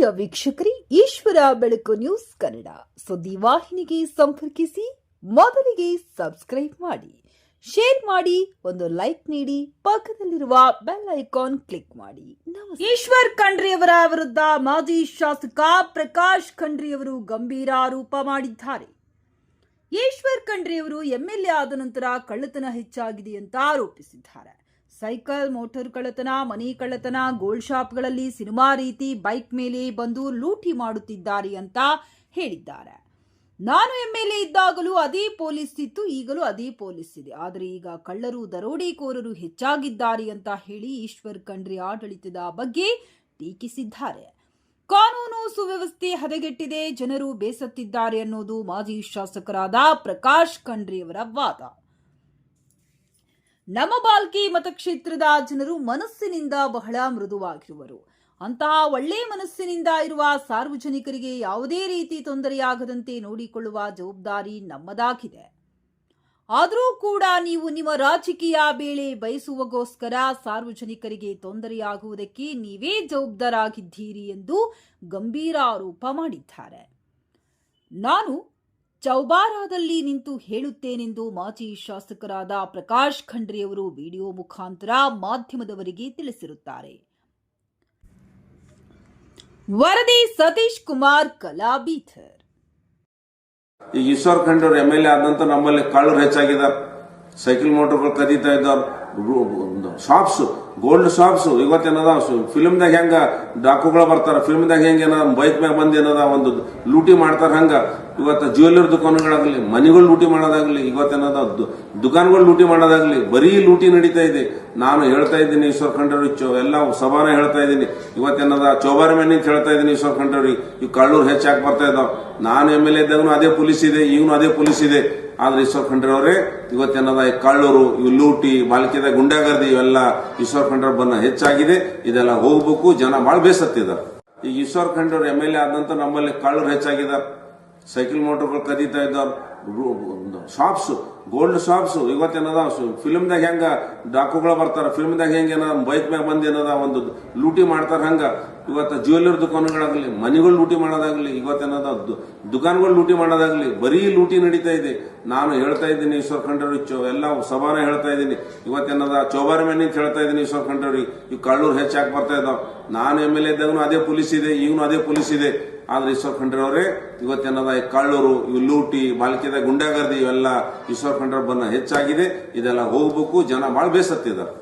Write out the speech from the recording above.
ಪ್ರಿಯ ವೀಕ್ಷಕರೇ, ಈಶ್ವರ ಬೆಳಕು ನ್ಯೂಸ್ ಕನ್ನಡ ಸುದ್ದಿ ವಾಹಿನಿಗೆ ಸಂಪರ್ಕಿಸಿ. ಮೊದಲಿಗೆ ಸಬ್ಸ್ಕ್ರೈಬ್ ಮಾಡಿ, ಶೇರ್ ಮಾಡಿ, ಒಂದು ಲೈಕ್ ನೀಡಿ, ಪಕ್ಕದಲ್ಲಿರುವ ಬೆಲ್ ಐಕಾನ್ ಕ್ಲಿಕ್ ಮಾಡಿ. ಈಶ್ವರ್ ಖಂಡ್ರೆಯವರ ವಿರುದ್ಧ ಮಾಜಿ ಶಾಸಕ ಪ್ರಕಾಶ್ ಖಂಡ್ರೆಯವರು ಗಂಭೀರ ಆರೋಪ ಮಾಡಿದ್ದಾರೆ. ಈಶ್ವರ್ ಖಂಡ್ರೆಯವರು ಎಂಎಲ್ಎ ಆದ ನಂತರ ಕಳ್ಳತನ ಹೆಚ್ಚಾಗಿದೆ ಅಂತ ಆರೋಪಿಸಿದ್ದಾರೆ. ಸೈಕಲ್, ಮೋಟಾರ್ ಕಳ್ಳತನ, ಮನಿ ಕಳ್ಳತನ, ಗೋಲ್ಡ್ ಶಾಪ್ಗಳಲ್ಲಿ ಸಿನಿಮಾ ರೀತಿ ಬೈಕ್ ಮೇಲೆ ಬಂದು ಲೂಟಿ ಮಾಡುತ್ತಿದ್ದಾರೆ ಅಂತ ಹೇಳಿದ್ದಾರೆ. ನಾನು ಎಂಎಲ್ಎ ಇದ್ದಾಗಲೂ ಅದೇ ಪೊಲೀಸ್ ಇತ್ತು, ಈಗಲೂ ಅದೇ ಪೊಲೀಸ್ ಇದೆ. ಆದರೆ ಈಗ ಕಳ್ಳರು, ದರೋಡೆಕೋರರು ಹೆಚ್ಚಾಗಿದ್ದಾರೆ ಅಂತ ಹೇಳಿ ಈಶ್ವರ್ ಖಂಡ್ರೆ ಆಡಳಿತದ ಬಗ್ಗೆ ಟೀಕಿಸಿದ್ದಾರೆ. ಕಾನೂನು ಸುವ್ಯವಸ್ಥೆ ಹದಗೆಟ್ಟಿದೆ, ಜನರು ಬೇಸತ್ತಿದ್ದಾರೆ ಅನ್ನೋದು ಮಾಜಿ ಶಾಸಕರಾದ ಪ್ರಕಾಶ್ ಖಂಡ್ರೆಯವರ ವಾದ. ನಮ್ಮ ಬಾಲ್ಕಿ ಮತಕ್ಷೇತ್ರದ ಜನರು ಮನಸ್ಸಿನಿಂದ ಬಹಳ ಮೃದುವಾಗಿರುವರು. ಅಂತಹ ಒಳ್ಳೆ ಮನಸ್ಸಿನಿಂದ ಇರುವ ಸಾರ್ವಜನಿಕರಿಗೆ ಯಾವುದೇ ರೀತಿ ತೊಂದರೆಯಾಗದಂತೆ ನೋಡಿಕೊಳ್ಳುವ ಜವಾಬ್ದಾರಿ ನಮ್ಮದಾಗಿದೆ. ಆದರೂ ಕೂಡ ನೀವು ನಿಮ್ಮ ರಾಜಕೀಯ ಬೇಳೆ ಬಯಸುವಗೋಸ್ಕರ ಸಾರ್ವಜನಿಕರಿಗೆ ತೊಂದರೆಯಾಗುವುದಕ್ಕೆ ನೀವೇ ಜವಾಬ್ದಾರಾಗಿದ್ದೀರಿ ಎಂದು ಗಂಭೀರ ಆರೋಪ ಮಾಡಿದ್ದಾರೆ. ನಾನು ಚೌಬಾರಾದಲ್ಲಿ ನಿಂತು ಹೇಳುತ್ತೇನೆಂದು ಮಾಜಿ ಶಾಸಕರಾದ ಪ್ರಕಾಶ್ ಖಂಡ್ರೆಯವರು ವಿಡಿಯೋ ಮುಖಾಂತರ ಮಾಧ್ಯಮದವರಿಗೆ ತಿಳಿಸಿರುತ್ತಾರೆ. ವರದಿ ಸತೀಶ್ ಕುಮಾರ್, ಕಲಾಬೀಥರ್. ಈಗ ಈಶ್ವರ್ ಖಂಡ್ರೆ ಅವರು ಎಂಎಲ್ಎ ಆದಂತ ನಮ್ಮಲ್ಲಿ ಕಳ್ಳರು ಹೆಚ್ಚಾಗಿದ್ದಾರೆ. ಸೈಕಲ್ ಮೋಟರ್ಗಳು ಕದೀತಾ ಇದ್ದಾರ. ಶಾಪ್ಸ್, ಗೋಲ್ಡ್ ಶಾಪ್ಸ್ ಇವತ್ತೇನದ ಫಿಲ್ಮ್ದಾಗ ಹೆಂಗ ಡಾಕುಗಳು ಬರ್ತಾರ, ಫಿಲ್ಮ್ದಾಗ ಹೆಂಗ ಬೈಕ್ ಮ್ಯಾಗ ಬಂದ್ ಏನದ ಒಂದು ಲೂಟಿ ಮಾಡ್ತಾರ, ಹಂಗ ಇವತ್ತ ಜ್ಯುವೆಲ್ಲರಿ ದುಕಾನ್ಗಳಾಗ್ಲಿ, ಮನಿಗಳು ಲೂಟಿ ಮಾಡೋದಾಗ್ಲಿ, ಇವತ್ತೇನದ ದುಕಾನ್ಗಳು ಲೂಟಿ ಮಾಡೋದಾಗ್ಲಿ, ಬರೀ ಲೂಟಿ ನಡೀತಾ ಇದೆ. ನಾನು ಹೇಳ್ತಾ ಇದ್ದೀನಿ ಈಶ್ವರ್ ಖಂಡ್ರೆ ಎಲ್ಲ ಸಭಾನ ಹೇಳ್ತಾ ಇದ್ದೀನಿ. ಇವತ್ತೇನದ ಚೌಬಾರಿ ಮನೆ ಅಂತ ಹೇಳ್ತಾ ಇದ್ದೀನಿ ಈಶ್ವರ್ ಖಂಡ್ರೆ ಈ ಕಳ್ಳೂರು ಹೆಚ್ಚಾಗಿ ಬರ್ತಾ ಇದ್ದಾವ. ನಾನು ಎಂಎಲ್ಎ ಇದ್ದಾಗೂ ಅದೇ ಪೊಲೀಸ್ ಇದೆ, ಈಗನು ಅದೇ ಪೊಲೀಸ್ ಇದೆ. ಆದ್ರೆ ಈಶ್ವರ್ ಖಂಡ್ರೆ ಅವರೇ ಇವತ್ತೇನದ ಕಳ್ಳೂರು, ಇವು ಲೂಟಿ, ಬಾಲ್ಕಿದ ಗುಂಡಾಗರ್ದಿ ಇವೆಲ್ಲ ಈಶ್ವರ್ ಖಂಡ್ರೆ ಬನ್ನ ಹೆಚ್ಚಾಗಿದೆ. ಇದೆಲ್ಲ ಹೋಗ್ಬೇಕು, ಜನ ಬಹಳ ಬೇಸತ್ತಿದ್ದಾರೆ. ಈಗ ಈಶ್ವರ್ ಖಂಡ್ರೆ ಅವರು ಎಂಎಲ್ಎ ಆದಂತ ನಮ್ಮಲ್ಲಿ ಕಳ್ಳರು ಹೆಚ್ಚಾಗಿದ್ದಾರೆ. ಸೈಕಲ್ ಮೋಟರ್ಗಳು ಕದೀತಾ ಇದ್ದಾರ. ಶಾಪ್ಸ್, ಗೋಲ್ಡ್ ಶಾಪ್ಸ್ ಇವತ್ತೇನದ ಫಿಲ್ಮ್ದಾಗ ಹೆಂಗ ಡಾಕುಗಳು ಬರ್ತಾರ, ಫಿಲ್ಮ್ದಾಗ ಹೆಂಗ ಬೈಕ್ ಮ್ಯಾಗ ಬಂದ್ ಏನದ ಒಂದು ಲೂಟಿ ಮಾಡ್ತಾರ, ಹಂಗ ಇವತ್ತ ಜ್ಯುವೆಲ್ಲರಿ ದುಕಾನ್ಗಳಾಗ್ಲಿ, ಮನಿಗಳು ಲೂಟಿ ಮಾಡೋದಾಗ್ಲಿ, ಇವತ್ತೇನದ ದುಕಾನ್ಗಳು ಲೂಟಿ ಮಾಡೋದಾಗ್ಲಿ, ಬರೀ ಲೂಟಿ ನಡೀತಾ ಇದೆ. ನಾನು ಹೇಳ್ತಾ ಇದ್ದೀನಿ ಈಶ್ವರ್ ಖಂಡ್ರೆ ಎಲ್ಲ ಸಭಾನ ಹೇಳ್ತಾ ಇದ್ದೀನಿ. ಇವತ್ತೇನದ ಚೌಬಾರಿ ಮನೆ ಅಂತ ಹೇಳ್ತಾ ಇದ್ದೀನಿ ಈಶ್ವರ್ ಖಂಡ್ರೆ ಈ ಕಳ್ಳೂರು ಹೆಚ್ಚಾಗಿ ಬರ್ತಾ ಇದ್ದಾವ. ನಾನು ಎಂಎಲ್ಎ ಇದ್ದಾಗೂ ಅದೇ ಪೊಲೀಸ್ ಇದೆ, ಈಗನು ಅದೇ ಪೊಲೀಸ್ ಇದೆ. ಆದ್ರೆ ಈಶ್ವರ್ ಖಂಡ್ರೆ ಅವರೇ ಇವತ್ತೇನದ ಕಳ್ಳೂರು, ಇವು ಲೂಟಿ, ಬಾಲ್ಕಿದ ಗುಂಡಾಗರ್ದಿ ಇವೆಲ್ಲ ಈಶ್ವರ್ ಖಂಡ್ರೆ ಬನ್ನ ಹೆಚ್ಚಾಗಿದೆ. ಇದೆಲ್ಲ ಹೋಗ್ಬೇಕು, ಜನ ಬಹಳ ಬೇಸತ್ತಿದ್ದಾರೆ.